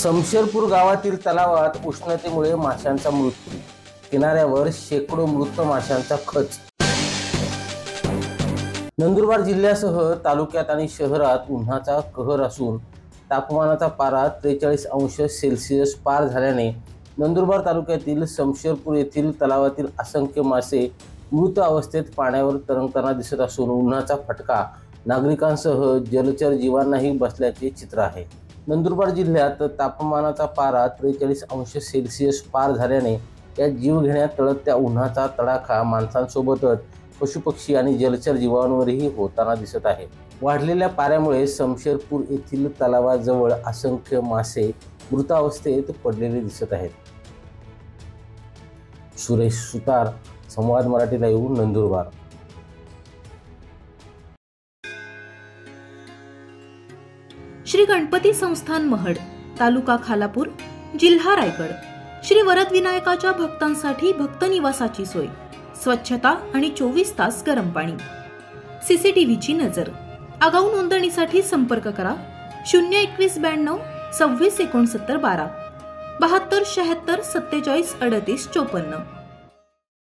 समशेरपूर गावातील तलावात उष्णतेमुळे माशांचा मृत्यू, किनाऱ्यावर शेकडो मृत माशांचा खच। नंदुरबार जिल्ह्यासह तालुक्यात आणि शहरात उन्हाचा कहर असून तापमानाचा पारा 43 अंश सेल्सिअस पार झाल्याने नंदुरबार तालुक्यातील समशेरपूर येथील तलावातील असंख्य मासे मृत अवस्थेत पाण्यावर तरंगताना दिसत असून उन्हाचा फटका नागरिकांसह जलचर जीवांनाही बसल्याचे चित्र आहे। नंदुरबार जिल्ह्यात तापमानाचा पारा 43 अंश सेल्सिअस पार झाल्याने या जीवघेण्या तळपत्या उन्हाचा तडाखा माणसांसोबतच पशुपक्षी आणि जलचर जीवांवरही होताना दिसत आहे। वाढलेल्या पाऱ्यामुळे समशेरपूर येथील तलावाजवळ असंख्य मासे मृतावस्थेत पडलेले दिसत आहेत। सुरेश सुतार, संवाद मराठी लाईव्ह, नंदुरबार। श्री गणपती संस्थान महड, तालुका खालापूर, जिल्हा रायगड। श्री वरद विनायकाच्या भक्तांसाठी भक्त निवासाची सोय, स्वच्छता आणि 24 तास गरम पाणी, सीसीटीव्हीची नजर। आगाऊ नोंदणीसाठी संपर्क करा 021 92 26 69 12 72 76 47 38 54।